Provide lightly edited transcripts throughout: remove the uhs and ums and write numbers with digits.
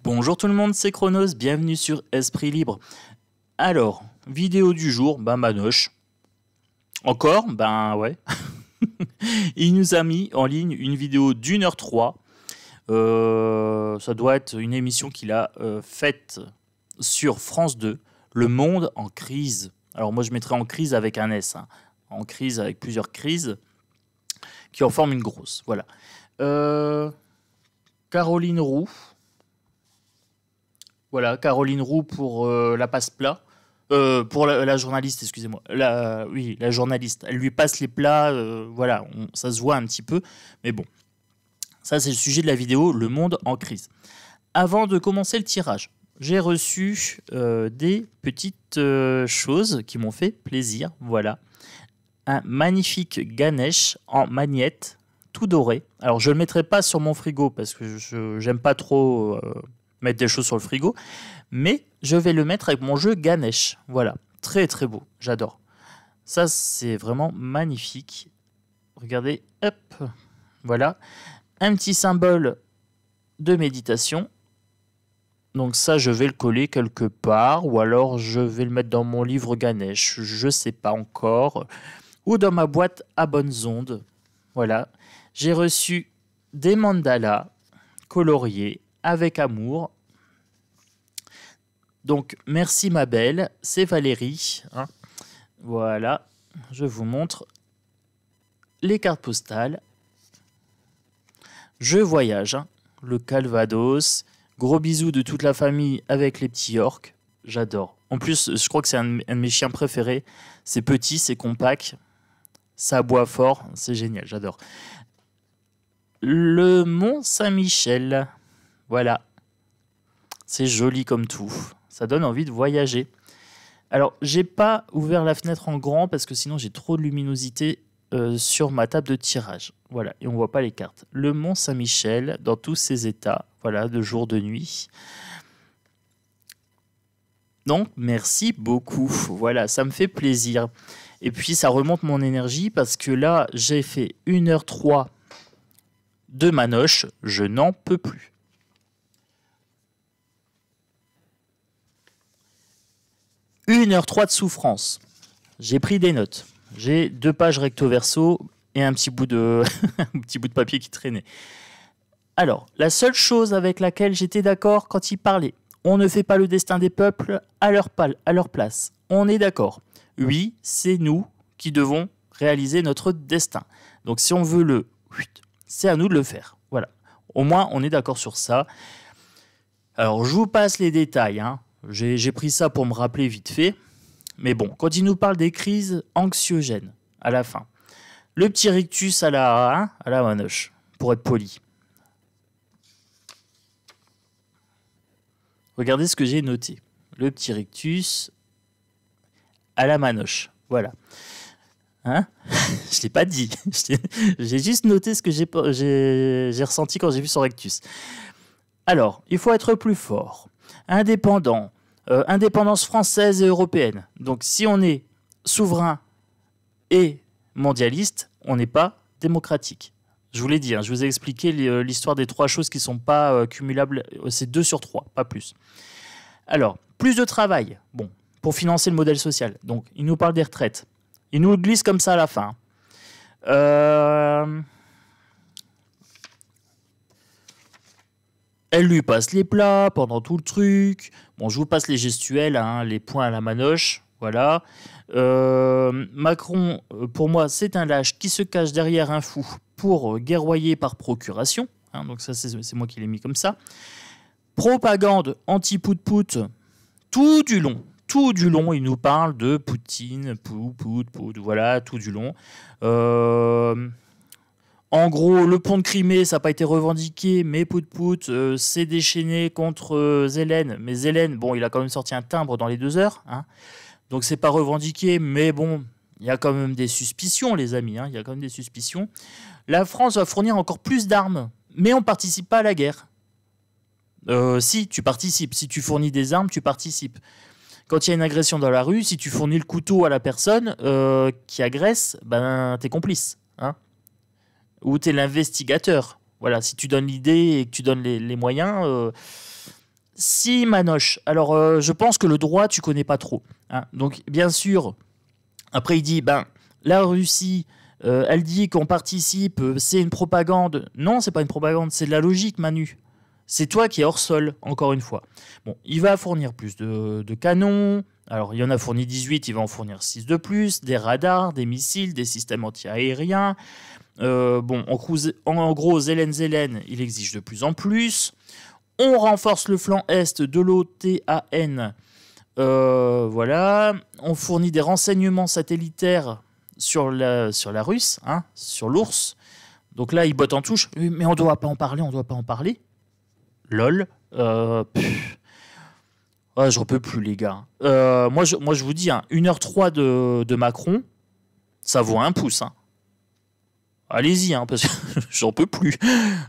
Bonjour tout le monde, c'est Chronos, bienvenue sur Esprit Libre. Alors, vidéo du jour, Manoche. Encore? Ouais. Il nous a mis en ligne une vidéo d'1h03. Ça doit être une émission qu'il a faite sur France 2, Le Monde en crise. Alors moi je mettrais en crise avec un S, hein. En crise avec plusieurs crises qui en forment une grosse. Voilà. Caroline Roux. Voilà, Caroline Roux pour la passe-plat. Pour la journaliste, excusez-moi. Oui, la journaliste. Elle lui passe les plats, voilà, ça se voit un petit peu. Mais bon, ça c'est le sujet de la vidéo, Le Monde en crise. Avant de commencer le tirage, j'ai reçu des petites choses qui m'ont fait plaisir. Voilà, un magnifique Ganesh en magnette, tout doré. Alors je ne le mettrai pas sur mon frigo parce que je n'aime pas trop mettre des choses sur le frigo. Mais je vais le mettre avec mon jeu Ganesh. Voilà, très très beau, j'adore. Ça, c'est vraiment magnifique. Regardez, hop, voilà. Un petit symbole de méditation. Donc ça, je vais le coller quelque part. Ou alors, je vais le mettre dans mon livre Ganesh. Je ne sais pas encore. Ou dans ma boîte à bonnes ondes. Voilà. J'ai reçu des mandalas coloriés avec amour. Donc, merci ma belle, c'est Valérie. Hein. Voilà, je vous montre les cartes postales. Je voyage, hein. Le Calvados. Gros bisous de toute la famille avec les petits orques. J'adore. En plus, je crois que c'est un de mes chiens préférés. C'est petit, c'est compact. Ça aboie fort, c'est génial, j'adore. Le Mont Saint-Michel. Voilà. C'est joli comme tout. Ça donne envie de voyager. Alors, j'ai pas ouvert la fenêtre en grand parce que sinon j'ai trop de luminosité sur ma table de tirage. Voilà, et on voit pas les cartes. Le Mont Saint-Michel dans tous ses états, voilà, de jour, de nuit. Donc, merci beaucoup. Voilà, ça me fait plaisir. Et puis, ça remonte mon énergie parce que là, j'ai fait 1h03 de Manoche. Je n'en peux plus. 1h03 de souffrance. J'ai pris des notes. J'ai 2 pages recto verso et un petit bout de, un petit bout de papier qui traînait. Alors, la seule chose avec laquelle j'étais d'accord quand il parlait, on ne fait pas le destin des peuples à leur place. On est d'accord. Oui, c'est nous qui devons réaliser notre destin. Donc si on veut c'est à nous de le faire. Voilà. Au moins, on est d'accord sur ça. Alors, je vous passe les détails, hein. J'ai pris ça pour me rappeler vite fait. Mais bon, quand il nous parle des crises anxiogènes, à la fin, le petit rictus à la Manoche, pour être poli. Regardez ce que j'ai noté. Le petit rictus à la Manoche. Voilà. Hein? Je ne l'ai pas dit. J'ai juste noté ce que j'ai ressenti quand j'ai vu son rictus. Alors, il faut être plus fort. Indépendant, indépendance française et européenne. Donc si on est souverain et mondialiste, on n'est pas démocratique. Je vous l'ai dit, hein, je vous ai expliqué l'histoire des 3 choses qui ne sont pas cumulables. C'est 2 sur 3, pas plus. Alors, plus de travail, bon, pour financer le modèle social. Donc, il nous parle des retraites. Il nous le glisse comme ça à la fin. Elle lui passe les plats pendant tout le truc. Bon, je vous passe les gestuels, hein, les points à la Manoche. Voilà. Macron, pour moi, c'est un lâche qui se cache derrière un fou pour guerroyer par procuration. Hein, donc ça, c'est moi qui l'ai mis comme ça. Propagande anti-pout-pout tout du long. Tout du long, il nous parle de Poutine, pout, voilà, tout du long. En gros, le pont de Crimée, ça n'a pas été revendiqué, mais Pout s'est déchaîné contre Zelensky. Mais Zelensky, bon, il a quand même sorti un timbre dans les 2 heures. Hein. Donc, c'est pas revendiqué, mais bon, il y a quand même des suspicions, les amis. Hein, il y a quand même des suspicions. La France va fournir encore plus d'armes, mais on ne participe pas à la guerre. Si, tu participes. Si tu fournis des armes, tu participes. Quand il y a une agression dans la rue, si tu fournis le couteau à la personne qui agresse, ben, t'es complice. Hein. Ou tu es l'investigateur. Voilà, si tu donnes l'idée et que tu donnes les moyens, Si, Manoche. Alors, je pense que le droit, tu connais pas trop. Hein. Donc, bien sûr, après, il dit, ben, la Russie, elle dit qu'on participe, c'est une propagande. Non, c'est pas une propagande, c'est de la logique, Manu. C'est toi qui es hors sol, encore une fois. Bon, il va fournir plus de canons. Alors, il y en a fourni 18, il va en fournir 6 de plus. Des radars, des missiles, des systèmes anti-aériens. Bon, en gros, Zelensky, il exige de plus en plus. On renforce le flanc est de l'OTAN. Voilà. On fournit des renseignements satellitaires sur la Russe, hein, sur l'ours. Donc là, il botte en touche. Mais on ne doit pas en parler, on ne doit pas en parler. Lol. Ouais, j'en peux plus, les gars. Moi, je vous dis, hein, 1h03 de Macron, ça vaut un pouce. Hein. Allez-y, hein, parce que j'en peux plus.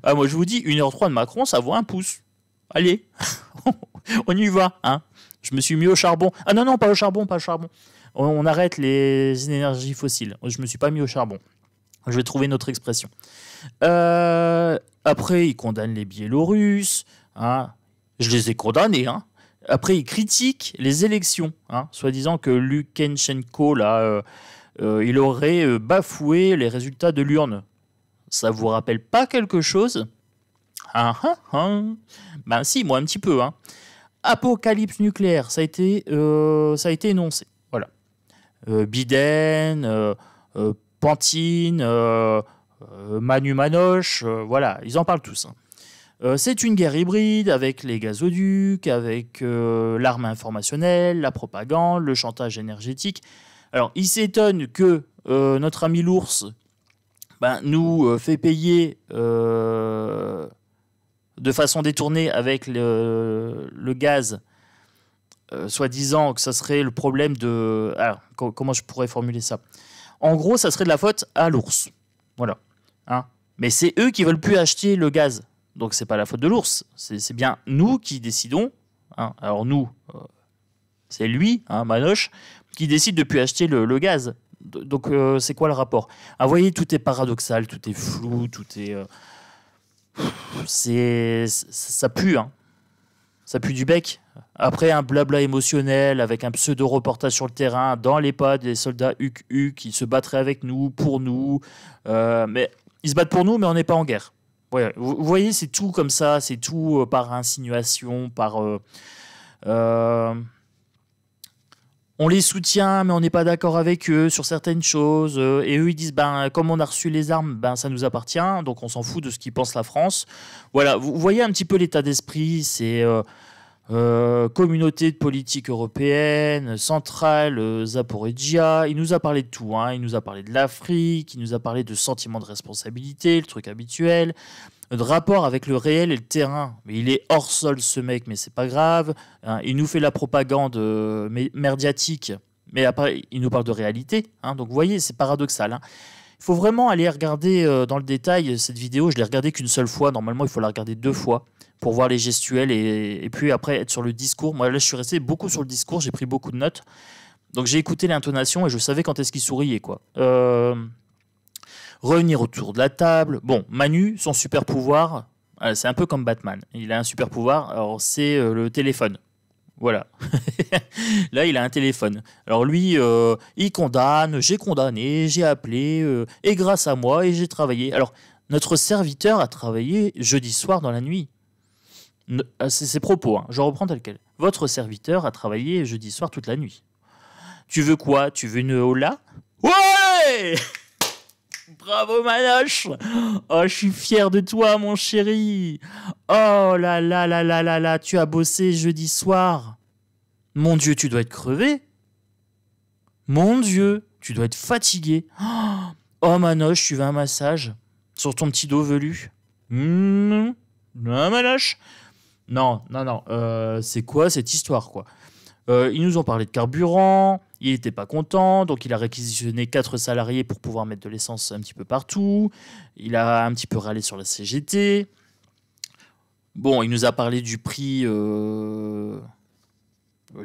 Ah, moi, je vous dis, 1h03 de Macron, ça vaut un pouce. Allez, on y va. Hein. Je me suis mis au charbon. Ah non, pas au charbon, pas au charbon. On arrête les énergies fossiles. Je me suis pas mis au charbon. Je vais trouver une autre expression. Après, il condamne les Biélorusses. Hein. Je les ai condamnés. Hein. Après, il critique les élections. Hein, soi-disant que Lukashenko, là, il aurait bafoué les résultats de l'urne. Ça vous rappelle pas quelque chose? Ben si, moi un petit peu. Hein. Apocalypse nucléaire, ça a été énoncé. Voilà. Biden, Pantine, Manu Manoche, voilà, ils en parlent tous. Hein. C'est une guerre hybride avec les gazoducs, avec l'arme informationnelle, la propagande, le chantage énergétique. Alors, il s'étonne que notre ami l'ours nous fait payer de façon détournée avec le gaz, soi-disant que ça serait le problème de... Alors, comment je pourrais formuler ça? En gros, ça serait de la faute à l'ours. Voilà. Hein, mais c'est eux qui veulent plus acheter le gaz. Donc, c'est pas la faute de l'ours. C'est bien nous qui décidons. Hein. Alors, nous, c'est lui, hein, Manoche, qui décide de plus acheter le gaz. Donc, c'est quoi le rapport? Ah, vous voyez, tout est paradoxal, tout est flou, tout est... ça pue, hein. Ça pue du bec. Après un blabla émotionnel avec un pseudo-reportage sur le terrain, dans les pas des soldats HUC qui se battraient avec nous, pour nous. Mais ils se battent pour nous, mais on n'est pas en guerre. Ouais, vous voyez, c'est tout comme ça, c'est tout par insinuation, par... on les soutient, mais on n'est pas d'accord avec eux sur certaines choses. Et eux, ils disent, comme on a reçu les armes, ça nous appartient, donc on s'en fout de ce qu'ils pense la France. Voilà, vous voyez un petit peu l'état d'esprit, c'est communauté de politique européenne, centrale, Zaporizhia. Il nous a parlé de tout, hein. Il nous a parlé de l'Afrique, il nous a parlé de sentiment de responsabilité, le truc habituel. De rapport avec le réel et le terrain. Mais il est hors sol, ce mec, mais c'est pas grave. Hein, il nous fait la propagande médiatique, mais après, il nous parle de réalité. Hein, donc, vous voyez, c'est paradoxal. Hein. Il faut vraiment aller regarder dans le détail cette vidéo. Je l'ai regardée qu'une seule fois. Normalement, il faut la regarder 2 fois pour voir les gestuels et puis après être sur le discours. Moi, là, je suis resté beaucoup sur le discours. J'ai pris beaucoup de notes. Donc, j'ai écouté l'intonation et je savais quand est-ce qu'il souriait, quoi. Revenir autour de la table. Bon, Manu, son super pouvoir, c'est un peu comme Batman. Il a un super pouvoir, alors c'est le téléphone. Voilà. Là, il a un téléphone. Alors lui, il condamne, j'ai condamné, j'ai appelé, et grâce à moi, et j'ai travaillé. Alors, notre serviteur a travaillé jeudi soir dans la nuit. C'est ses propos, hein. Je reprends tel quel. Votre serviteur a travaillé jeudi soir toute la nuit. Tu veux quoi? Tu veux une hola? Ouais! Bravo Manoche! Oh, je suis fier de toi, mon chéri! Oh là là là là là là, tu as bossé jeudi soir. Mon Dieu, tu dois être crevé. Mon Dieu, tu dois être fatigué. Oh Manoche, tu veux un massage sur ton petit dos velu? Non, Manoche? Non, c'est quoi cette histoire, quoi? Ils nous ont parlé de carburant, il n'était pas content, donc il a réquisitionné 4 salariés pour pouvoir mettre de l'essence un petit peu partout. Il a un petit peu râlé sur la CGT. Bon, il nous a parlé du prix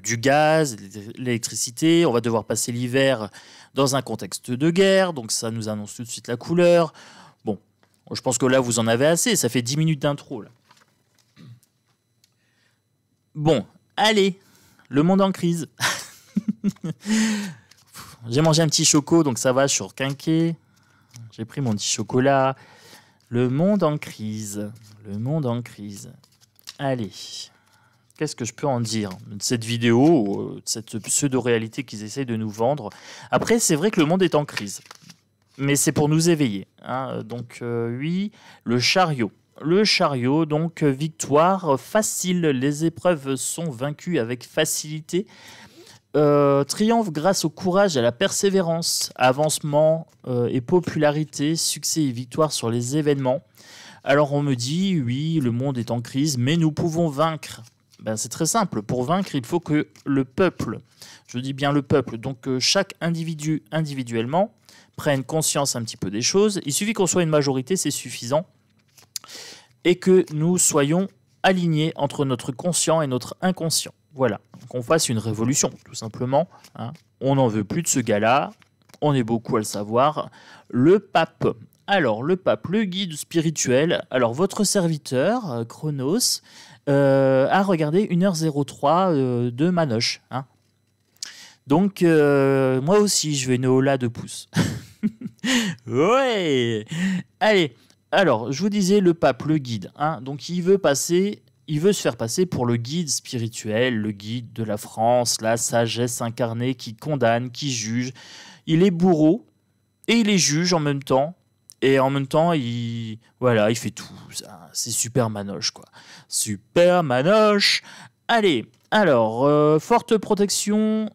du gaz, de l'électricité. On va devoir passer l'hiver dans un contexte de guerre, donc ça nous annonce tout de suite la couleur. Bon, je pense que là, vous en avez assez, ça fait 10 minutes d'intro, là. Bon, allez, le monde en crise. J'ai mangé un petit choco, donc ça va, je suis requinqué. J'ai pris mon petit chocolat. Le monde en crise. Le monde en crise. Allez, qu'est-ce que je peux en dire de cette vidéo, de cette pseudo-réalité qu'ils essayent de nous vendre? Après, c'est vrai que le monde est en crise. Mais c'est pour nous éveiller. Hein. Donc, oui, le chariot. Le chariot, donc victoire facile. Les épreuves sont vaincues avec facilité. Triomphe grâce au courage et à la persévérance. Avancement et popularité. Succès et victoire sur les événements. Alors on me dit, oui, le monde est en crise, mais nous pouvons vaincre. Ben, c'est très simple. Pour vaincre, il faut que le peuple, je dis bien le peuple, donc chaque individu individuellement, prenne conscience un petit peu des choses. Il suffit qu'on soit une majorité, c'est suffisant. Et que nous soyons alignés entre notre conscient et notre inconscient. Voilà, qu'on fasse une révolution, tout simplement. Hein. On n'en veut plus de ce gars-là. On est beaucoup à le savoir. Le pape. Alors, le pape, le guide spirituel. Alors, votre serviteur, Chronos, a regardé 1h03 de Manoche. Hein. Donc, moi aussi, je vais Nola de pouce. Ouais. Allez, alors, je vous disais, le pape, le guide. Hein. Donc, il veut se faire passer pour le guide spirituel, le guide de la France, la sagesse incarnée qui condamne, qui juge. Il est bourreau et il est juge en même temps. Et en même temps, il fait tout. C'est super Manoche, quoi. Super Manoche. Allez, alors, forte protection.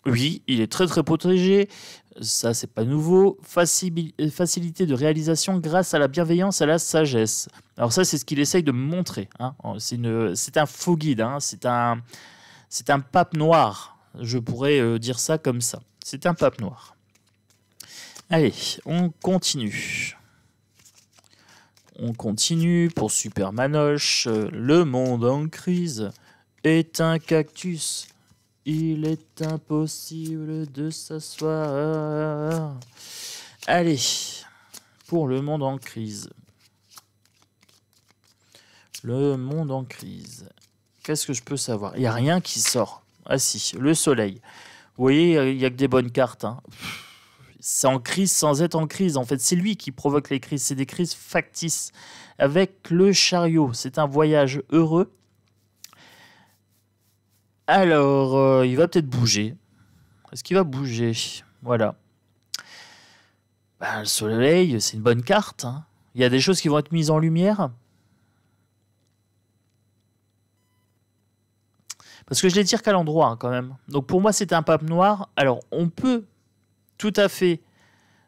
Oui, il est très très protégé. Ça, c'est pas nouveau. Facilité de réalisation grâce à la bienveillance et à la sagesse. Alors ça, c'est ce qu'il essaye de me montrer. Hein. C'est un faux guide. Hein. C'est un pape noir. Je pourrais dire ça comme ça. C'est un pape noir. Allez, on continue. On continue pour Super Manoche. Le monde en crise est un cactus. Il est impossible de s'asseoir. Allez, pour le monde en crise. Le monde en crise. Qu'est-ce que je peux savoir? Il n'y a rien qui sort. Ah si, le soleil. Vous voyez, il n'y a que des bonnes cartes. Hein. C'est en crise sans être en crise. En fait, c'est lui qui provoque les crises. C'est des crises factices. Avec le chariot, c'est un voyage heureux. Alors, il va peut-être bouger. Est-ce qu'il va bouger? Voilà. Ben, le soleil, c'est une bonne carte. Hein. Il y a des choses qui vont être mises en lumière. Parce que je les tire qu'à l'endroit, hein, quand même. Donc pour moi, c'est un pape noir. Alors, on peut tout à fait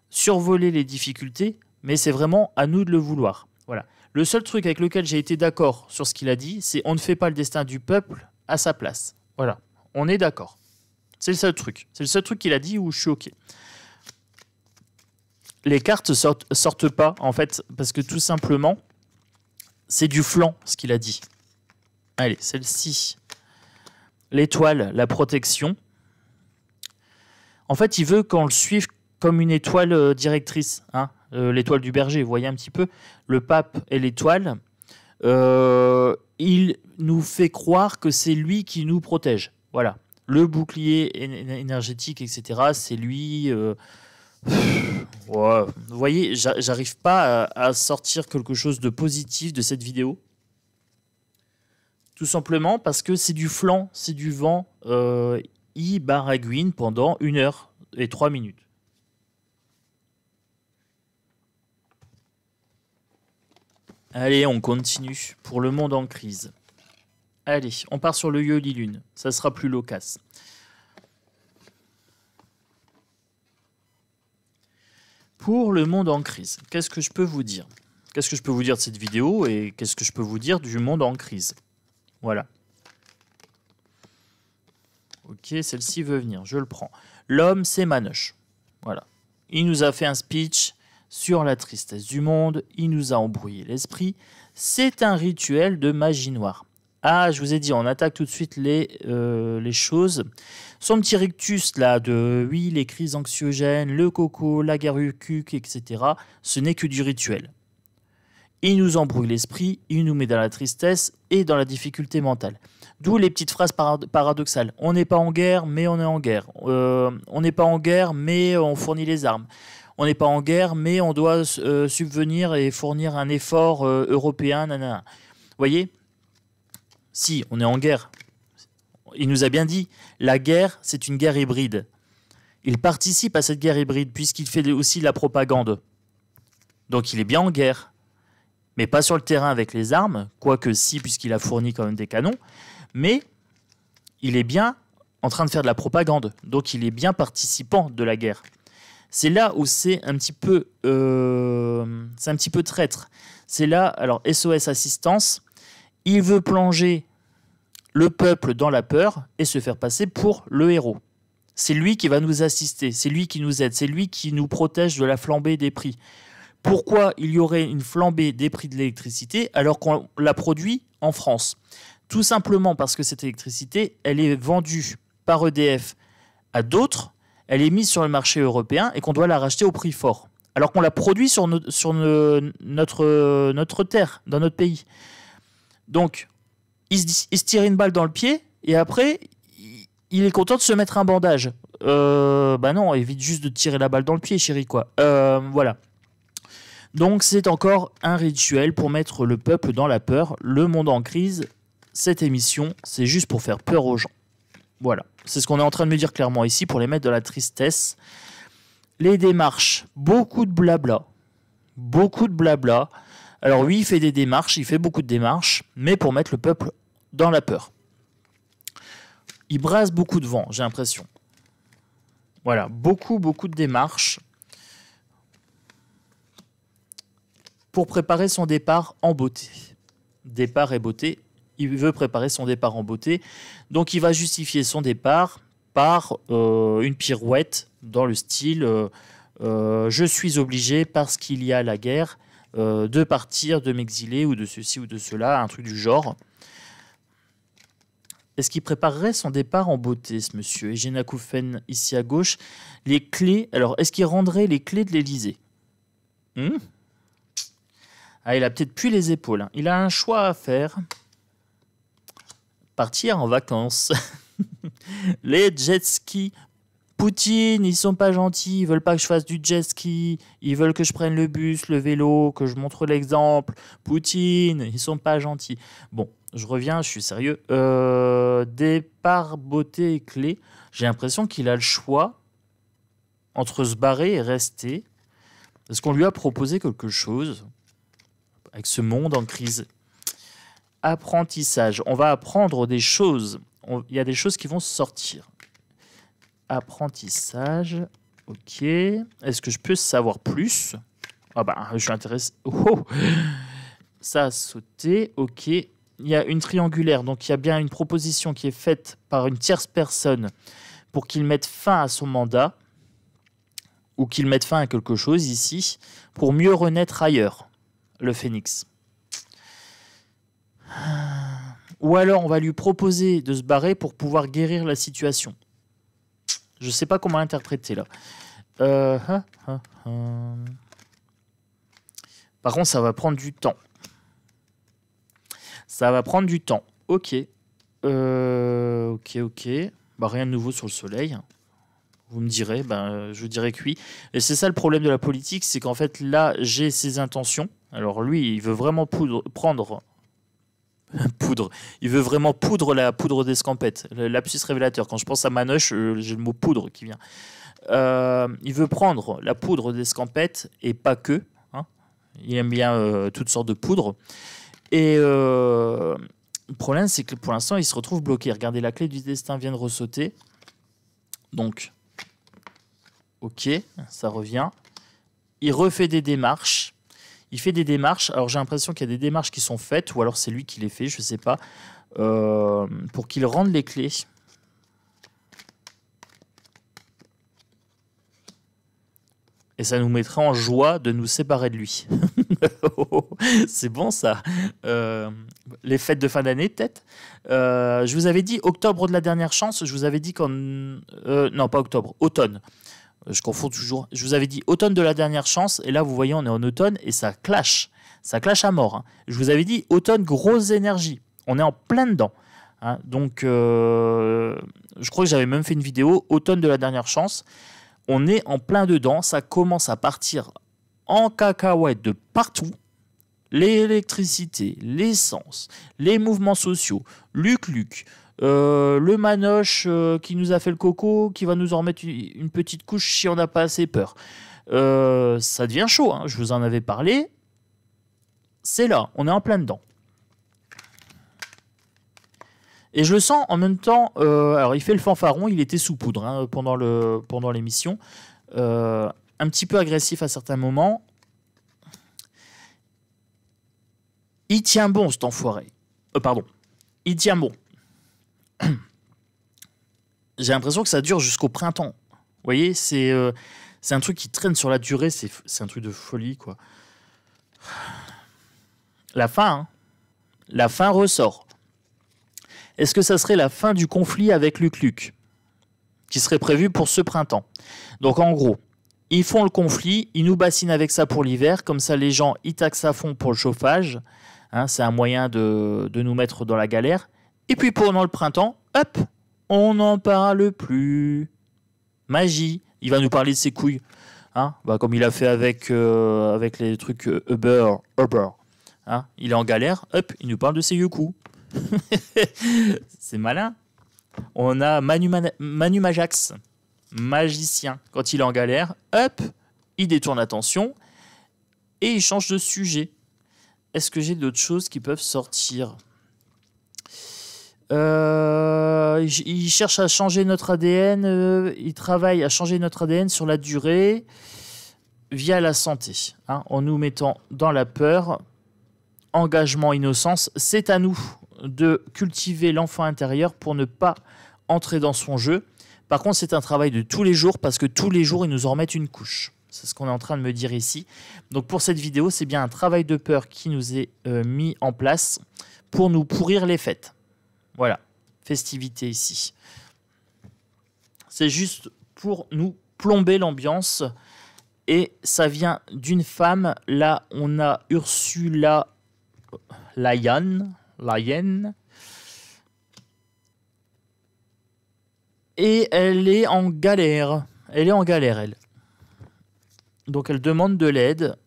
survoler les difficultés, mais c'est vraiment à nous de le vouloir. Voilà. Le seul truc avec lequel j'ai été d'accord sur ce qu'il a dit, c'est on ne fait pas le destin du peuple à sa place. Voilà, on est d'accord. C'est le seul truc. C'est le seul truc qu'il a dit où je suis OK. Les cartes sortent pas, en fait, parce que tout simplement, c'est du flanc, ce qu'il a dit. Allez, celle-ci. L'étoile, la protection. En fait, il veut qu'on le suive comme une étoile directrice. Hein, l'étoile du berger, vous voyez un petit peu. Le pape et l'étoile. Il nous fait croire que c'est lui qui nous protège. Voilà. Le bouclier énergétique, etc., c'est lui. Ouais. Vous voyez, j'arrive pas à sortir quelque chose de positif de cette vidéo. Tout simplement parce que c'est du flanc, c'est du vent. Il baragouine pendant 1h03. Allez, on continue pour le monde en crise. Allez, on part sur le Yoli Lune. Ça sera plus loquace. Pour le monde en crise, qu'est-ce que je peux vous dire? Qu'est-ce que je peux vous dire de cette vidéo et qu'est-ce que je peux vous dire du monde en crise? Voilà. Ok, celle-ci veut venir, je le prends. L'homme, c'est Manoche. Voilà. Il nous a fait un speech sur la tristesse du monde, il nous a embrouillé l'esprit. C'est un rituel de magie noire. Ah, je vous ai dit, on attaque tout de suite les choses. Son petit rictus là de oui, les crises anxiogènes, le coco, la garrucuque, etc. Ce n'est que du rituel. il nous embrouille l'esprit, il nous met dans la tristesse et dans la difficulté mentale. D'où les petites phrases paradoxales. On n'est pas en guerre, mais on est en guerre. On n'est pas en guerre, mais on fournit les armes. On n'est pas en guerre, mais on doit subvenir et fournir un effort européen. Nanana. Vous voyez? Si, on est en guerre. Il nous a bien dit, la guerre, c'est une guerre hybride. Il participe à cette guerre hybride puisqu'il fait aussi de la propagande. Donc il est bien en guerre. Mais pas sur le terrain avec les armes, quoique si, puisqu'il a fourni quand même des canons. Mais il est bien en train de faire de la propagande. Donc il est bien participant de la guerre. C'est là où c'est un petit peu traître. C'est là, alors SOS Assistance, il veut plonger le peuple dans la peur et se faire passer pour le héros. C'est lui qui va nous assister, c'est lui qui nous aide, c'est lui qui nous protège de la flambée des prix. Pourquoi il y aurait une flambée des prix de l'électricité alors qu'on la produit en France? Tout simplement parce que cette électricité, elle est vendue par EDF à d'autres, elle est mise sur le marché européen et qu'on doit la racheter au prix fort. Alors qu'on la produit sur notre terre, dans notre pays. Donc, il se tire une balle dans le pied et après, il est content de se mettre un bandage. Bah non, évite juste de tirer la balle dans le pied, chérie, quoi. Voilà. Donc, c'est encore un rituel pour mettre le peuple dans la peur, le monde en crise. Cette émission, c'est juste pour faire peur aux gens. Voilà. C'est ce qu'on est en train de me dire clairement ici pour les mettre de la tristesse. Les démarches, beaucoup de blabla. Beaucoup de blabla. Alors oui, il fait des démarches, il fait beaucoup de démarches, mais pour mettre le peuple dans la peur. Il brasse beaucoup de vent, j'ai l'impression. Voilà, beaucoup de démarches pour préparer son départ en beauté. Départ et beauté, il veut préparer son départ en beauté. Donc il va justifier son départ par une pirouette dans le style je suis obligé parce qu'il y a la guerre de partir, de m'exiler ou de ceci ou de cela, un truc du genre. Est-ce qu'il préparerait son départ en beauté, ce monsieur? Egena Koufen, ici à gauche. Les clés, alors est-ce qu'il rendrait les clés de l'Élysée? Ah, il a peut-être plus les épaules. Hein. Il a un choix à faire. Partir en vacances. Les jet skis. Poutine, ils sont pas gentils, ils veulent pas que je fasse du jet ski, ils veulent que je prenne le bus, le vélo, que je montre l'exemple. Poutine, ils sont pas gentils. Bon, je reviens, je suis sérieux. Départ, beauté et clé. J'ai l'impression qu'il a le choix entre se barrer et rester. Est-ce qu'on lui a proposé quelque chose avec ce monde en crise? Apprentissage. On va apprendre des choses. Il y a des choses qui vont sortir. Apprentissage. Ok. Est-ce que je peux savoir plus? Ah bah, je suis intéressé. Oh, ça a sauté. Ok. Il y a une triangulaire. Donc, il y a bien une proposition qui est faite par une tierce personne pour qu'il mette fin à son mandat ou qu'il mette fin à quelque chose ici pour mieux renaître ailleurs, le phénix. Ou alors, on va lui proposer de se barrer pour pouvoir guérir la situation. Je ne sais pas comment l'interpréter là. Par contre, ça va prendre du temps. Ça va prendre du temps. Ok. Ok. Bah, rien de nouveau sur le soleil. Vous me direz, je dirais que oui. Et c'est ça le problème de la politique, c'est qu'en fait, là, j'ai ses intentions. Alors lui, il veut vraiment prendre... poudre. Il veut vraiment poudre la poudre d'escampette. Le lapsus révélateur. Quand je pense à Manoche, j'ai le mot poudre qui vient. Il veut prendre la poudre d'escampette et pas que. Hein. Il aime bien toutes sortes de poudres. Et le problème, c'est que pour l'instant, il se retrouve bloqué. Regardez, la clé du destin vient de ressauter. Donc, ok, ça revient. Il refait des démarches. Il fait des démarches. Alors, j'ai l'impression qu'il y a des démarches qui sont faites, ou alors c'est lui qui les fait, je ne sais pas, pour qu'il rende les clés. Et ça nous mettrait en joie de nous séparer de lui. C'est bon, ça. Les fêtes de fin d'année, peut-être. Je vous avais dit octobre de la dernière chance. Je vous avais dit qu'en... non, pas octobre, automne. je confonds toujours. Je vous avais dit automne de la dernière chance, et là, vous voyez, on est en automne, et ça clash. Ça clash à mort. Hein. Je vous avais dit automne, grosse énergie. On est en plein dedans. Hein. Donc, je crois que j'avais même fait une vidéo, automne de la dernière chance. On est en plein dedans. Ça commence à partir en cacahuète de partout. L'électricité, l'essence, les mouvements sociaux, Luc, le Manoche qui nous a fait le coco, qui va nous en remettre une petite couche si on n'a pas assez peur. Ça devient chaud, hein. Je vous en avais parlé. C'est là, on est en plein dedans. Et je le sens en même temps, alors il fait le fanfaron, il était sous poudre hein, pendant l'émission. Un petit peu agressif à certains moments. Il tient bon, cet enfoiré. Pardon. Il tient bon. J'ai l'impression que ça dure jusqu'au printemps. Vous voyez, c'est un truc qui traîne sur la durée. C'est un truc de folie, quoi. La fin, hein. La fin ressort. Est-ce que ça serait la fin du conflit avec Luc qui serait prévu pour ce printemps? Donc, en gros, ils font le conflit, ils nous bassinent avec ça pour l'hiver. Comme ça, les gens, ils taxent à fond pour le chauffage. Hein, c'est un moyen de nous mettre dans la galère. Et puis pendant le printemps, hop, on n'en parle plus. Magie. Il va nous parler de ses couilles. Hein, comme il a fait avec les trucs Uber. Hein, il est en galère, hop, il nous parle de ses yoku. C'est malin. On a Manu Majax, magicien. Quand il est en galère, hop, il détourne l'attention et il change de sujet. Est-ce que j'ai d'autres choses qui peuvent sortir? Il cherche à changer notre ADN. Il travaille à changer notre ADN sur la durée via la santé. Hein, en nous mettant dans la peur. Engagement, innocence. C'est à nous de cultiver l'enfant intérieur pour ne pas entrer dans son jeu. Par contre, c'est un travail de tous les jours parce que tous les jours, ils nous en remettent une couche. C'est ce qu'on est en train de me dire ici. Donc pour cette vidéo, c'est bien un travail de peur qui nous est mis en place pour nous pourrir les fêtes. Voilà, festivité ici. C'est juste pour nous plomber l'ambiance. Et ça vient d'une femme. Là, on a Ursula Leyen. Et elle est en galère. Elle. Donc elle demande de l'aide.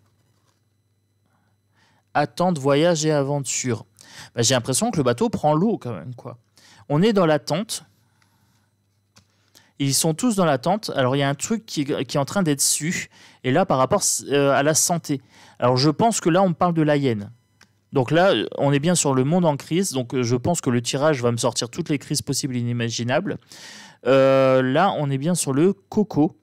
Attente, voyage et aventure. J'ai l'impression que le bateau prend l'eau quand même, quoi. On est dans l'attente. Ils sont tous dans l'attente. Alors il y a un truc qui est en train d'être su. Et là, par rapport à la santé. Alors je pense que là, on parle de l'hyène. Donc là, on est bien sur le monde en crise. Donc je pense que le tirage va me sortir toutes les crises possibles et inimaginables. Là, on est bien sur le coco.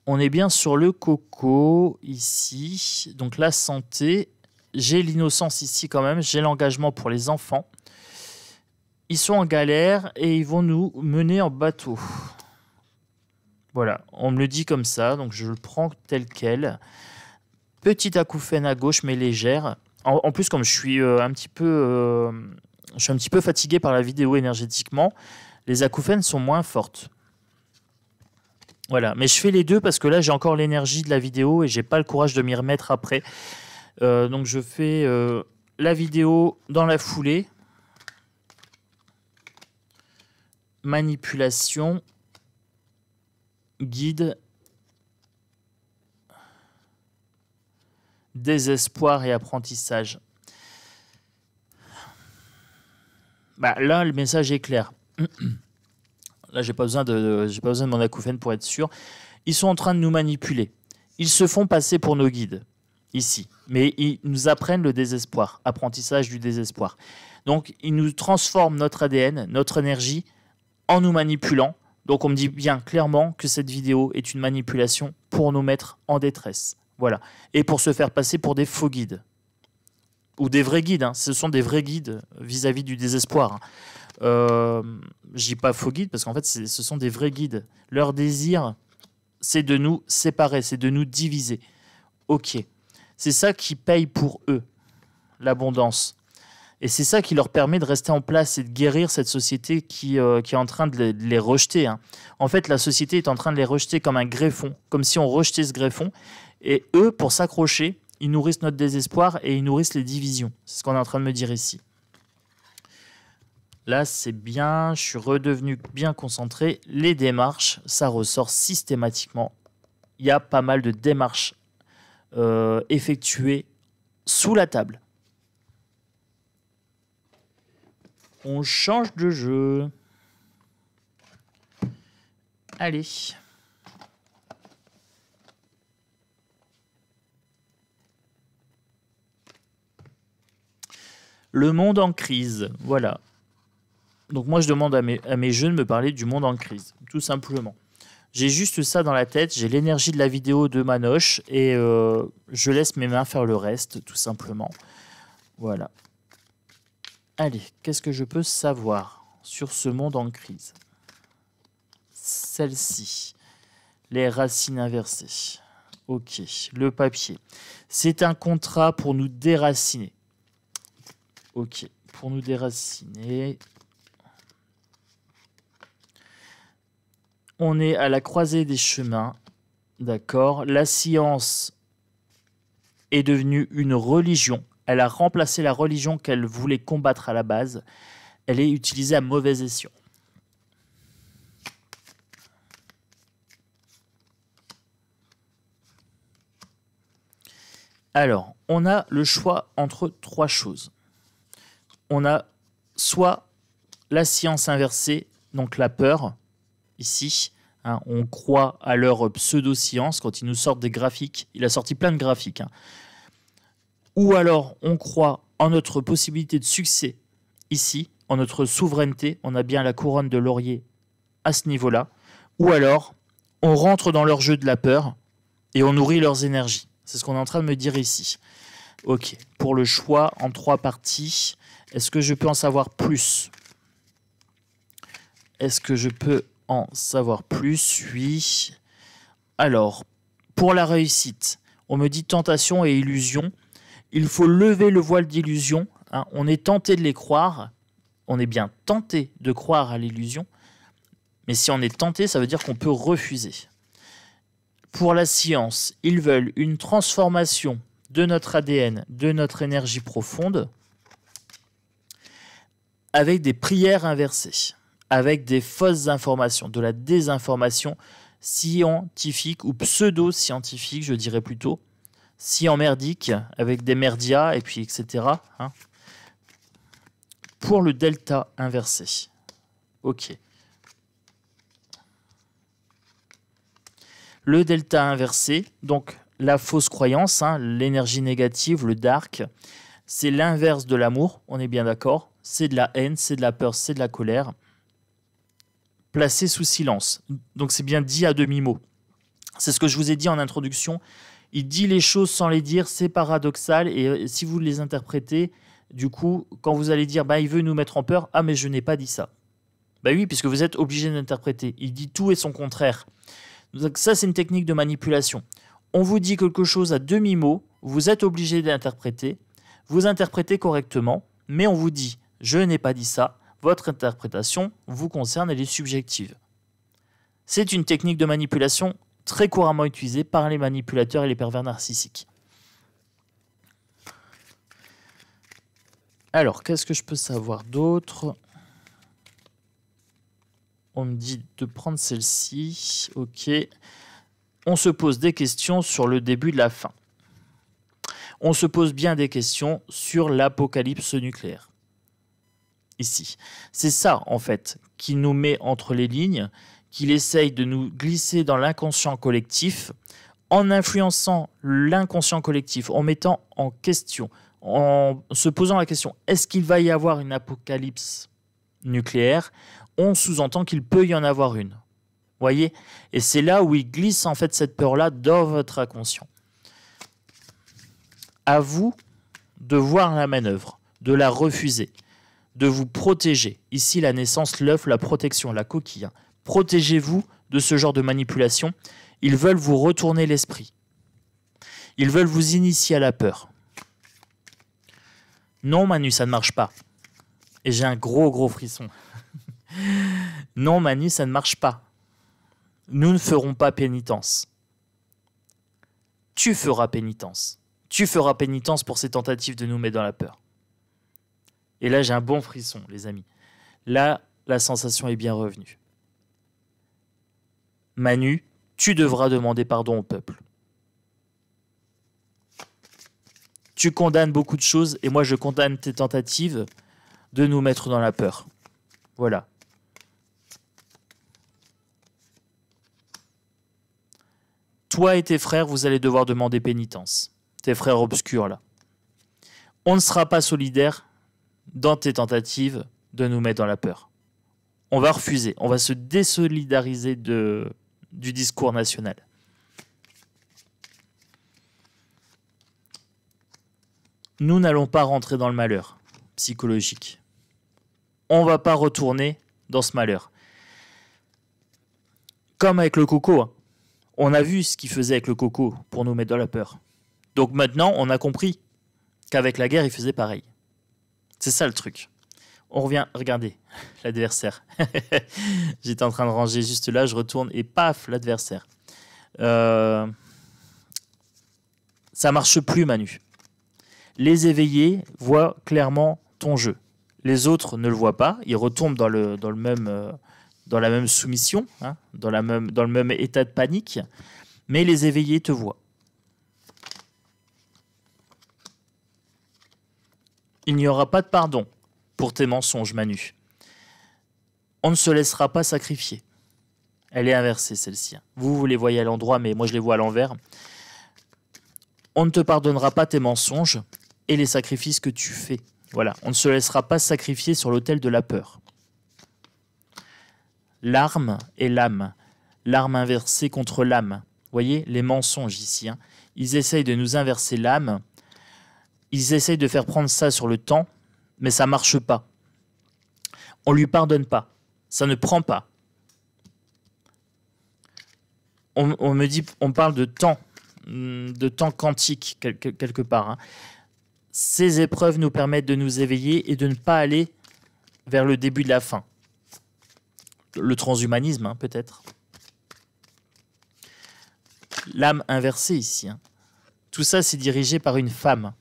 On est bien sur le coco ici. Donc la santé. J'ai l'innocence ici quand même. J'ai l'engagement pour les enfants. Ils sont en galère et ils vont nous mener en bateau. Voilà, on me le dit comme ça. Donc je le prends tel quel. Petite acouphène à gauche mais légère. En plus, comme je suis un petit peu fatigué par la vidéo énergétiquement, les acouphènes sont moins fortes. Voilà, mais je fais les deux parce que là, j'ai encore l'énergie de la vidéo et j'ai pas le courage de m'y remettre après. Donc, je fais la vidéo dans la foulée. Manipulation. Guide. Désespoir et apprentissage. Là, le message est clair. Là, j'ai pas besoin de mon acouphène pour être sûr. Ils sont en train de nous manipuler. Ils se font passer pour nos guides, ici. Mais ils nous apprennent le désespoir, apprentissage du désespoir. Donc, ils nous transforment notre ADN, notre énergie, en nous manipulant. Donc, on me dit bien clairement que cette vidéo est une manipulation pour nous mettre en détresse. Voilà. Et pour se faire passer pour des faux guides. Ou des vrais guides. Hein. Ce sont des vrais guides vis-à-vis du désespoir. Je dis pas faux guides parce qu'en fait, ce sont des vrais guides. Leur désir, c'est de nous séparer, c'est de nous diviser. Ok. C'est ça qui paye pour eux, l'abondance. Et c'est ça qui leur permet de rester en place et de guérir cette société qui est en train de les rejeter, hein. En fait, la société est en train de les rejeter comme un greffon, comme si on rejetait ce greffon. Et eux, pour s'accrocher, ils nourrissent notre désespoir et ils nourrissent les divisions. C'est ce qu'on est en train de me dire ici. Là, c'est bien, je suis redevenu bien concentré. Les démarches, ça ressort systématiquement. Il y a pas mal de démarches effectuées sous la table. On change de jeu. Allez. Le monde en crise, voilà. Donc moi, je demande à mes jeux de me parler du monde en crise, tout simplement. J'ai juste ça dans la tête, j'ai l'énergie de la vidéo de Manoche et je laisse mes mains faire le reste, tout simplement. Voilà. Allez, qu'est-ce que je peux savoir sur ce monde en crise? Celle-ci, les racines inversées. Ok, le papier. C'est un contrat pour nous déraciner. Ok, pour nous déraciner. On est à la croisée des chemins, d'accord. La science est devenue une religion. Elle a remplacé la religion qu'elle voulait combattre à la base. Elle est utilisée à mauvais escient. Alors, on a le choix entre trois choses. On a soit la science inversée, donc la peur, ici, hein, on croit à leur pseudo-science quand ils nous sortent des graphiques. Il a sorti plein de graphiques. Hein. Ou alors, on croit en notre possibilité de succès, ici, en notre souveraineté. On a bien la couronne de laurier à ce niveau-là. Ou alors, on rentre dans leur jeu de la peur et on nourrit leurs énergies. C'est ce qu'on est en train de me dire ici. Ok, pour le choix en 3 parties, est-ce que je peux en savoir plus? Est-ce que je peux en savoir plus? Oui. Alors, pour la réussite, on me dit tentation et illusion. Il faut lever le voile d'illusion. Hein. On est tenté de les croire. On est bien tenté de croire à l'illusion. Mais si on est tenté, ça veut dire qu'on peut refuser. Pour la science, ils veulent une transformation de notre ADN, de notre énergie profonde, avec des prières inversées, avec des fausses informations, de la désinformation scientifique ou pseudo-scientifique, je dirais plutôt, merdique, avec des merdias, et puis etc. Hein. Pour le delta inversé. Ok. Le delta inversé, donc la fausse croyance, hein, l'énergie négative, le dark, c'est l'inverse de l'amour, on est bien d'accord. C'est de la haine, c'est de la peur, c'est de la colère. Placé sous silence. Donc c'est bien dit à demi-mot. C'est ce que je vous ai dit en introduction. Il dit les choses sans les dire, c'est paradoxal. Et si vous les interprétez, du coup, quand vous allez dire bah, il veut nous mettre en peur, ah mais je n'ai pas dit ça. Bah oui, puisque vous êtes obligé d'interpréter. Il dit tout et son contraire. Donc ça, c'est une technique de manipulation. On vous dit quelque chose à demi-mot, vous êtes obligé d'interpréter, vous interprétez correctement, mais on vous dit « je n'ai pas dit ça », votre interprétation vous concerne, elle est subjective. C'est une technique de manipulation très couramment utilisée par les manipulateurs et les pervers narcissiques. Alors, qu'est-ce que je peux savoir d'autre ? On me dit de prendre celle-ci. Ok. On se pose des questions sur le début de la fin. On se pose bien des questions sur l'apocalypse nucléaire. Ici. C'est ça, en fait, qui nous met entre les lignes, qu'il essaye de nous glisser dans l'inconscient collectif, en influençant l'inconscient collectif, en mettant en question, en se posant la question, est-ce qu'il va y avoir une apocalypse nucléaire ? On sous-entend qu'il peut y en avoir une. Voyez ? Et c'est là où il glisse en fait cette peur-là dans votre inconscient. À vous de voir la manœuvre, de la refuser, de vous protéger. Ici, la naissance, l'œuf, la protection, la coquille. Protégez-vous de ce genre de manipulation. Ils veulent vous retourner l'esprit. Ils veulent vous initier à la peur. Non, Manu, ça ne marche pas. Et j'ai un gros frisson. Non, Manu, ça ne marche pas. Nous ne ferons pas pénitence. Tu feras pénitence. Tu feras pénitence pour ces tentatives de nous mettre dans la peur. Et là, j'ai un bon frisson, les amis. Là, la sensation est bien revenue. Manu, tu devras demander pardon au peuple. Tu condamnes beaucoup de choses et moi, je condamne tes tentatives de nous mettre dans la peur. Voilà. Toi et tes frères, vous allez devoir demander pénitence. Tes frères obscurs, là. On ne sera pas solidaires dans tes tentatives de nous mettre dans la peur. On va refuser. On va se désolidariser du discours national. Nous n'allons pas rentrer dans le malheur psychologique. On ne va pas retourner dans ce malheur. Comme avec le coco, hein. On a vu ce qu'il faisait avec le coco pour nous mettre dans la peur. Donc maintenant, on a compris qu'avec la guerre, il faisait pareil. C'est ça le truc. On revient, regardez, l'adversaire. J'étais en train de ranger juste là, je retourne et paf, l'adversaire. Ça marche plus, Manu. Les éveillés voient clairement ton jeu. Les autres ne le voient pas, ils retombent dans la même soumission, hein, dans le même état de panique, mais les éveillés te voient. Il n'y aura pas de pardon pour tes mensonges, Manu. On ne se laissera pas sacrifier. Elle est inversée, celle-ci. Vous les voyez à l'endroit, mais moi je les vois à l'envers. On ne te pardonnera pas tes mensonges et les sacrifices que tu fais. Voilà, on ne se laissera pas sacrifier sur l'autel de la peur. L'arme et l'âme. L'arme inversée contre l'âme. Vous voyez, les mensonges ici. Hein. Ils essayent de nous inverser l'âme. Ils essayent de faire prendre ça sur le temps, mais ça ne marche pas. On ne lui pardonne pas. Ça ne prend pas. On me dit, on parle de temps quantique quelque part. Hein. Ces épreuves nous permettent de nous éveiller et de ne pas aller vers le début de la fin. Le transhumanisme, hein, peut-être. L'âme inversée ici. Hein. Tout ça, c'est dirigé par une femme.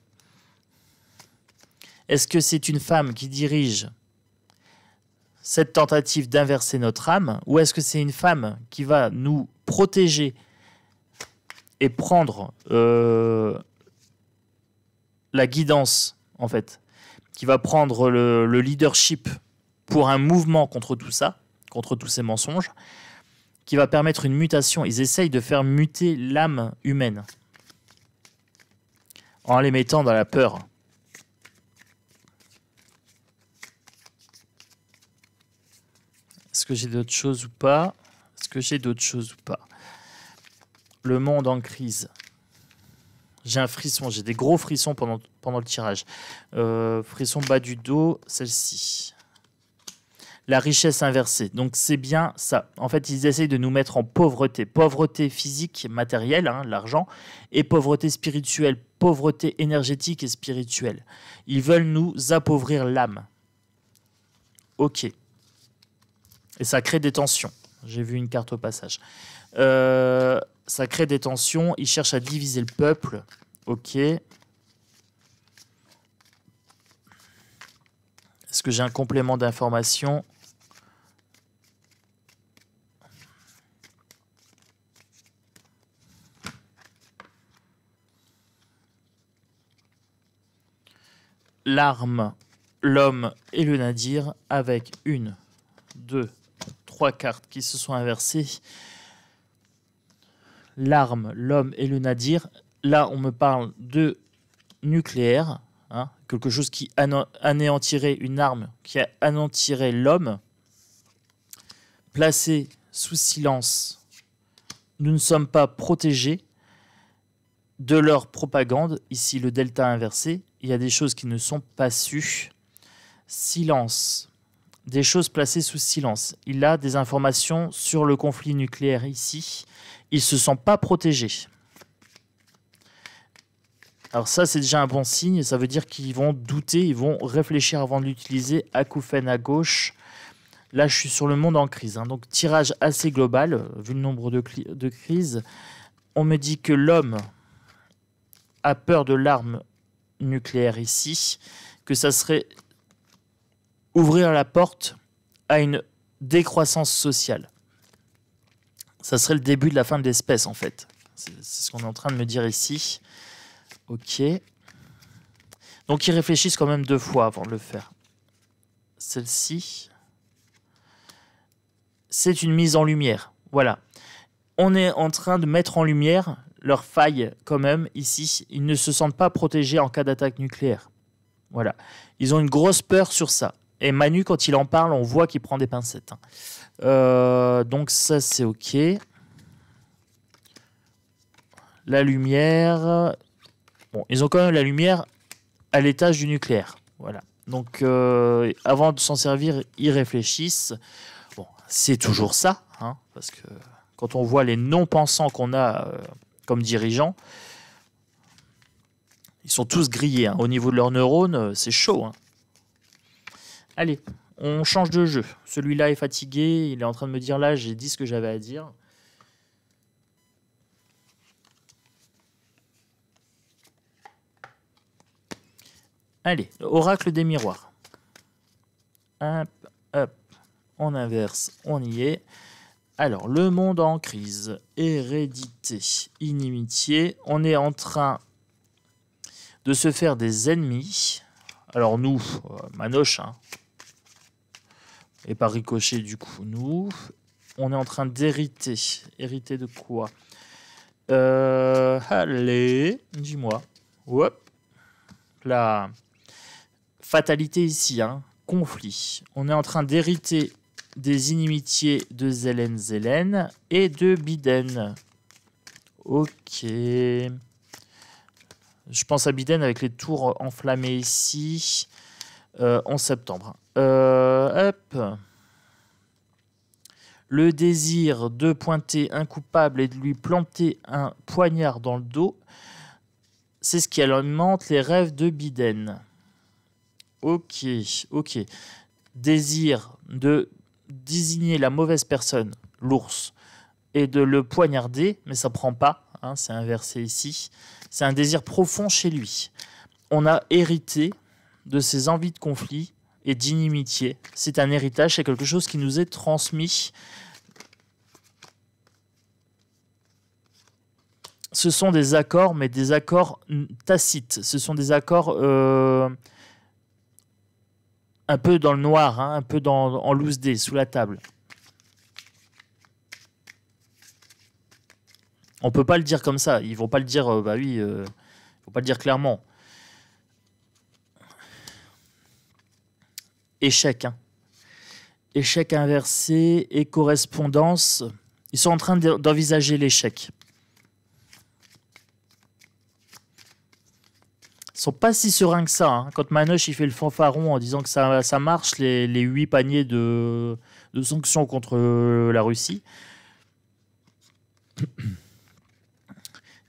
Est-ce que c'est une femme qui dirige cette tentative d'inverser notre âme, ou est-ce que c'est une femme qui va nous protéger et prendre la guidance, en fait, qui va prendre le leadership pour un mouvement contre tout ça, contre tous ces mensonges, qui va permettre une mutation. Ils essayent de faire muter l'âme humaine en les mettant dans la peur. Est-ce que j'ai d'autres choses ou pas? Est-ce que j'ai d'autres choses ou pas? Le monde en crise. J'ai un frisson, j'ai des gros frissons pendant le tirage. Frisson bas du dos, celle-ci. La richesse inversée. Donc c'est bien ça. En fait, ils essayent de nous mettre en pauvreté. Pauvreté physique, matérielle, hein, l'argent, et pauvreté spirituelle, pauvreté énergétique et spirituelle. Ils veulent nous appauvrir l'âme. Ok. Et ça crée des tensions. J'ai vu une carte au passage. Ça crée des tensions. Ils cherchent à diviser le peuple. Ok. Est-ce que j'ai un complément d'information? L'arme, l'homme et le nadir avec 1, 2, 3 cartes qui se sont inversées. L'arme, l'homme et le nadir. Là, on me parle de nucléaire. Hein, quelque chose qui anéantirait une arme, qui anéantirait l'homme. Placé sous silence. Nous ne sommes pas protégés de leur propagande. Ici, le delta inversé. Il y a des choses qui ne sont pas sues. Silence. Des choses placées sous silence. Il a des informations sur le conflit nucléaire ici. Il ne se sent pas protégé. Alors ça, c'est déjà un bon signe. Ça veut dire qu'ils vont douter, ils vont réfléchir avant de l'utiliser. Acouphène à gauche. Là, je suis sur le monde en crise. Hein. Donc, tirage assez global, vu le nombre de crises. On me dit que l'homme a peur de l'arme nucléaire ici, que ça serait ouvrir la porte à une décroissance sociale. Ça serait le début de la fin de l'espèce, en fait. C'est ce qu'on est en train de me dire ici. Ok. Donc, ils réfléchissent quand même 2 fois avant de le faire. Celle-ci, c'est une mise en lumière. Voilà. On est en train de mettre en lumière leur faille quand même ici. Ils ne se sentent pas protégés en cas d'attaque nucléaire. Voilà. Ils ont une grosse peur sur ça. Et Manu, quand il en parle, on voit qu'il prend des pincettes. Donc ça, c'est OK. La lumière... Bon, ils ont quand même la lumière à l'étage du nucléaire. Voilà. Donc, avant de s'en servir, ils réfléchissent. Bon, c'est toujours ça, hein, parce que quand on voit les non-pensants qu'on a comme dirigeants, ils sont tous grillés. Hein. Au niveau de leurs neurones, c'est chaud. Hein. Allez, on change de jeu. Celui-là est fatigué. Il est en train de me dire là, j'ai dit ce que j'avais à dire. Allez, oracle des miroirs. Hop, hop. On inverse, on y est. Alors, le monde en crise, hérédité, inimitié. On est en train de se faire des ennemis. Alors nous, Manoche, hein, et par ricochet du coup, nous, on est en train d'hériter. Hériter de quoi? Allez, dis-moi. Hop. La fatalité ici, hein. Conflit. On est en train d'hériter des inimitiés de Zelen et de Biden. Ok. Je pense à Biden avec les tours enflammées ici. 11 septembre. Hop. Le désir de pointer un coupable et de lui planter un poignard dans le dos, c'est ce qui alimente les rêves de Biden. Ok, ok. Désir de désigner la mauvaise personne, l'ours, et de le poignarder, mais ça prend pas, hein, c'est inversé ici. C'est un désir profond chez lui. On a hérité de ses envies de conflit et d'inimitié. C'est un héritage, c'est quelque chose qui nous est transmis. Ce sont des accords, mais des accords tacites. Ce sont des accords un peu dans le noir, hein, un peu en loose dé, sous la table. On peut pas le dire comme ça. Ils vont pas le dire, bah oui, faut pas le dire clairement. Échec, hein. Échec inversé et correspondance. Ils sont en train d'envisager l'échec. Ils sont pas si sereins que ça. Hein. Quand Manoche il fait le fanfaron en disant que ça marche, les 8 paniers de sanctions contre la Russie,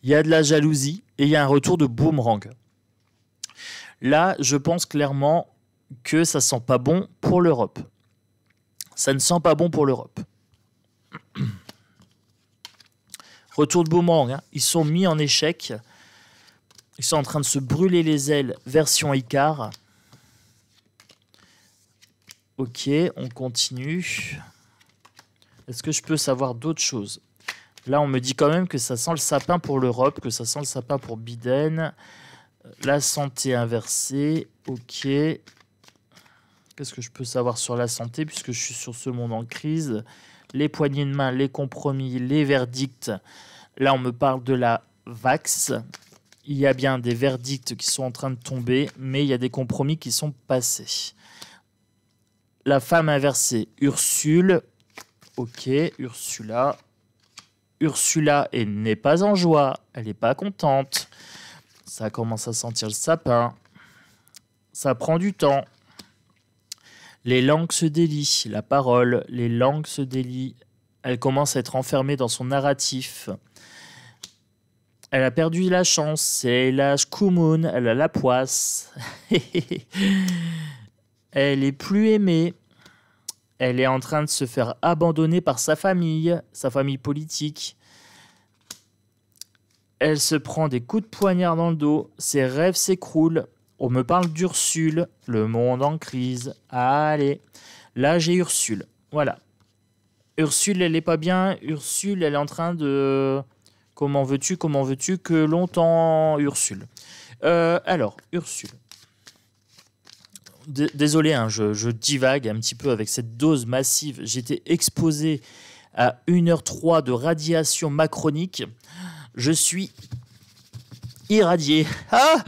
il y a de la jalousie et il y a un retour de boomerang. Là, je pense clairement que ça sent pas bon pour l'Europe. Ça ne sent pas bon pour l'Europe. Retour de boomerang. Hein. Ils sont mis en échec. Ils sont en train de se brûler les ailes, version Icar. Ok, on continue. Est-ce que je peux savoir d'autres choses? Là, on me dit quand même que ça sent le sapin pour l'Europe, que ça sent le sapin pour Biden. La santé inversée, ok. Qu'est-ce que je peux savoir sur la santé, puisque je suis sur ce monde en crise? Les poignées de main, les compromis, les verdicts. Là, on me parle de la Vax. Il y a bien des verdicts qui sont en train de tomber, mais il y a des compromis qui sont passés. La femme inversée, Ursule. Ok, Ursula. Ursula n'est pas en joie, elle n'est pas contente. Ça commence à sentir le sapin. Ça prend du temps. Les langues se délient, la parole, les langues se délient. Elle commence à être enfermée dans son narratif. Elle a perdu la chance. C'est la Shkumun. Elle a la poisse. Elle est plus aimée. Elle est en train de se faire abandonner par sa famille politique. Elle se prend des coups de poignard dans le dos. Ses rêves s'écroulent. On me parle d'Ursule. Le monde en crise. Allez. Là, j'ai Ursule. Voilà. Ursule, elle est pas bien. Ursule, elle est en train de... Comment veux-tu que longtemps, Ursule. Alors, Ursule. Désolé, hein, je divague un petit peu avec cette dose massive. J'étais exposé à 1h03 de radiation macronique. Je suis irradié. Ah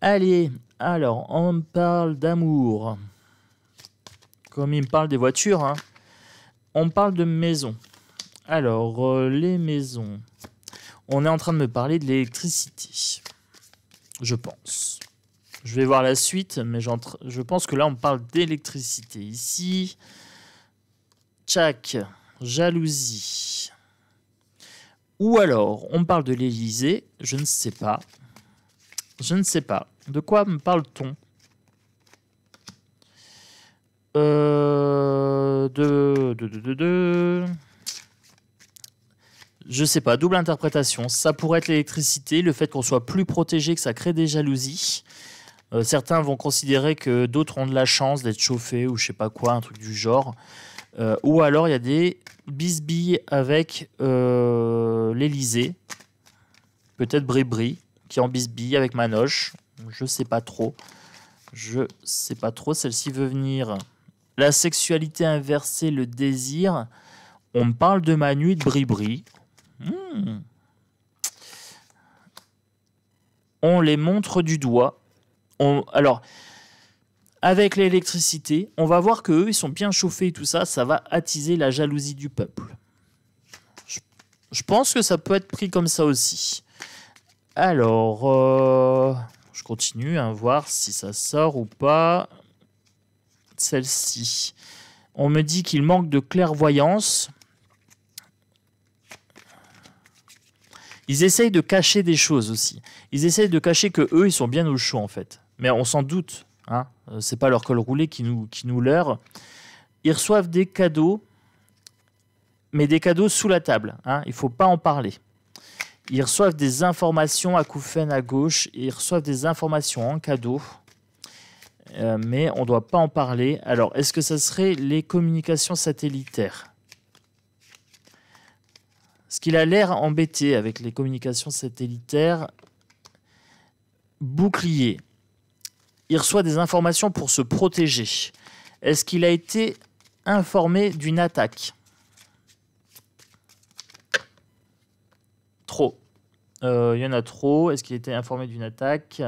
Allez, alors, on me parle d'amour. Comme il me parle des voitures, hein. On me parle de maisons. Alors, les maisons. On est en train de me parler de l'électricité. Je pense. Je vais voir la suite, mais je pense que là, on me parle d'électricité. Ici, tchac, jalousie. Ou alors, on me parle de l'Élysée. Je ne sais pas. Je ne sais pas. De quoi me parle-t-on ? Je sais pas, double interprétation. Ça pourrait être l'électricité, le fait qu'on soit plus protégé, que ça crée des jalousies. Certains vont considérer que d'autres ont de la chance d'être chauffés ou je sais pas quoi, un truc du genre. Ou alors il y a des bisbilles avec l'Élysée. Peut-être Bribri qui est en bisbille avec Manoche. Je sais pas trop. Je sais pas trop. Celle-ci veut venir. La sexualité inversée, le désir. On me parle de Manu et de Bribri. On les montre du doigt. Alors, avec l'électricité, on va voir qu'eux, ils sont bien chauffés et tout ça. Ça va attiser la jalousie du peuple. Je pense que ça peut être pris comme ça aussi. Alors, je continue à voir si ça sort ou pas. Celle-ci. On me dit qu'il manque de clairvoyance. Ils essayent de cacher des choses aussi. Ils essayent de cacher que eux, ils sont bien au chaud en fait. Mais on s'en doute. Hein. C'est pas leur col roulé qui nous leurre. Ils reçoivent des cadeaux, mais des cadeaux sous la table. Hein. Il faut pas en parler. Ils reçoivent des informations à Koufen à gauche. Ils reçoivent des informations en cadeau. Mais on ne doit pas en parler. Alors, est-ce que ça serait les communications satellitaires ? Parce qu'il a l'air embêté avec les communications satellitaires. Bouclier. Il reçoit des informations pour se protéger. Est-ce qu'il a été informé d'une attaque ? Trop. Il y en a trop. Est-ce qu'il a été informé d'une attaque ?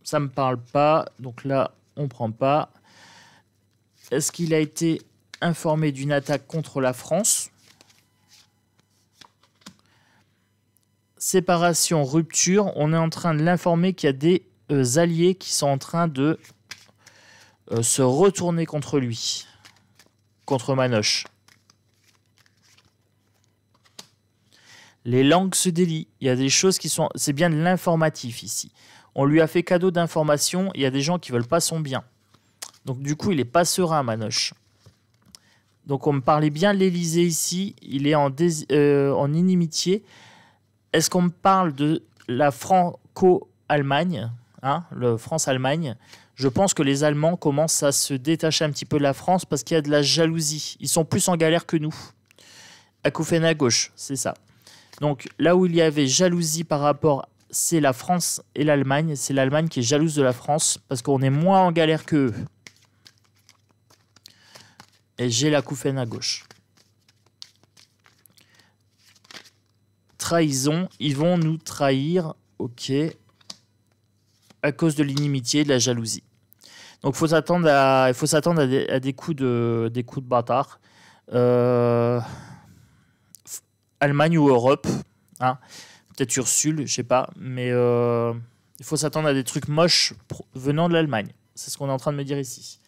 Ça me parle pas, donc là, on prend pas. Est-ce qu'il a été informé d'une attaque contre la France ? Séparation, rupture. On est en train de l'informer qu'il y a des alliés qui sont en train de se retourner contre lui, contre Manoche. Les langues se délient. Il y a des choses qui sont... C'est bien de l'informatif ici. On lui a fait cadeau d'informations. Il y a des gens qui ne veulent pas son bien. Donc du coup, il n'est pas serein, Manoche. Donc on me parlait bien de l'Élysée ici. Il est en inimitié. Est-ce qu'on me parle de la Franco-Allemagne, hein, le France-Allemagne ? Je pense que les Allemands commencent à se détacher un petit peu de la France parce qu'il y a de la jalousie. Ils sont plus en galère que nous. À Koufen à gauche, c'est ça. Donc là où il y avait jalousie par rapport, c'est la France et l'Allemagne. C'est l'Allemagne qui est jalouse de la France parce qu'on est moins en galère qu'eux. Et j'ai la Koufen à gauche. Trahison, ils vont nous trahir, ok, à cause de l'inimitié, de la jalousie. Donc il faut s'attendre à des coups de bâtard. Allemagne ou Europe, hein. Peut-être Ursule, je sais pas, mais il faut s'attendre à des trucs moches venant de l'Allemagne. C'est ce qu'on est en train de me dire ici.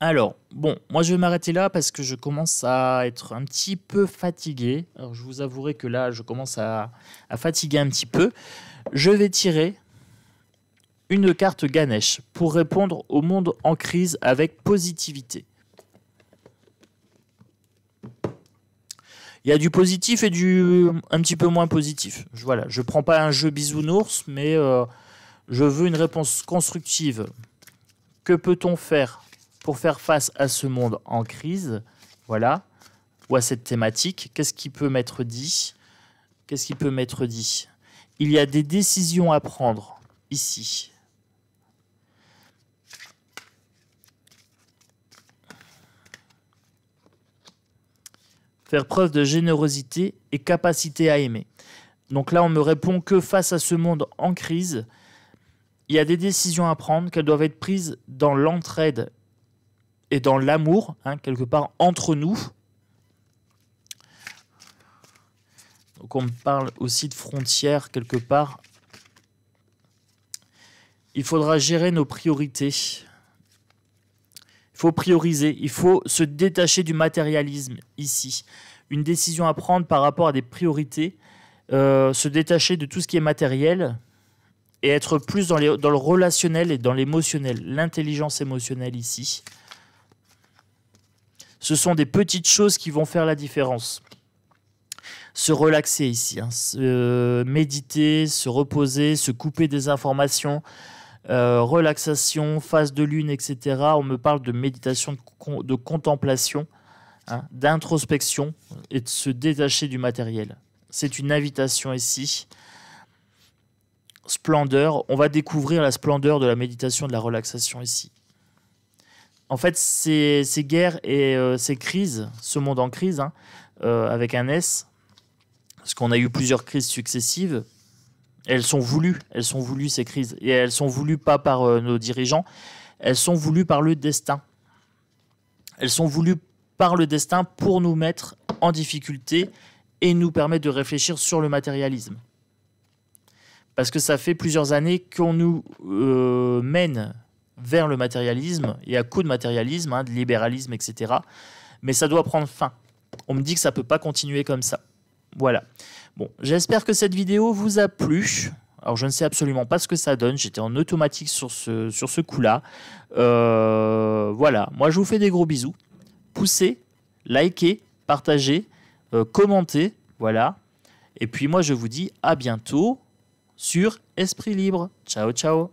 Alors, bon, moi je vais m'arrêter là parce que je commence à être un petit peu fatigué. Alors, je vous avouerai que là, je commence à fatiguer un petit peu. Je vais tirer une carte Ganesh pour répondre au monde en crise avec positivité. Il y a du positif et du un petit peu moins positif. Voilà, je prends pas un jeu bisounours, mais je veux une réponse constructive. Que peut-on faire pour faire face à ce monde en crise? Voilà, ou à cette thématique. Qu'est-ce qui peut m'être dit? Qu'est-ce qui peut m'être dit? Il y a des décisions à prendre ici. Faire preuve de générosité et capacité à aimer. Donc là, on me répond que face à ce monde en crise, il y a des décisions à prendre, qu'elles doivent être prises dans l'entraide et dans l'amour, hein, quelque part entre nous. Donc on me parle aussi de frontières, quelque part. Il faudra gérer nos priorités. Il faut prioriser, il faut se détacher du matérialisme ici. Une décision à prendre par rapport à des priorités, se détacher de tout ce qui est matériel et être plus dans le relationnel et dans l'émotionnel, l'intelligence émotionnelle ici. Ce sont des petites choses qui vont faire la différence. Se relaxer ici, hein, méditer, se reposer, se couper des informations, relaxation, phase de lune, etc. On me parle de méditation, de contemplation, hein, d'introspection et de se détacher du matériel. C'est une invitation ici. Splendeur, on va découvrir la splendeur de la méditation, de la relaxation ici. En fait, ces guerres et ces crises, ce monde en crise, hein, avec un S, parce qu'on a eu plusieurs crises successives, elles sont voulues ces crises, et elles sont voulues pas par nos dirigeants, elles sont voulues par le destin. Elles sont voulues par le destin pour nous mettre en difficulté et nous permettre de réfléchir sur le matérialisme. Parce que ça fait plusieurs années qu'on nous mène vers le matérialisme, et à coup de matérialisme, hein, de libéralisme, etc. Mais ça doit prendre fin. On me dit que ça ne peut pas continuer comme ça. Voilà. Bon, j'espère que cette vidéo vous a plu. Alors, je ne sais absolument pas ce que ça donne. J'étais en automatique sur ce coup-là. Voilà. Moi, je vous fais des gros bisous. Poussez, likez, partagez, commentez. Voilà. Et puis, moi, je vous dis à bientôt sur Esprit Libre. Ciao, ciao.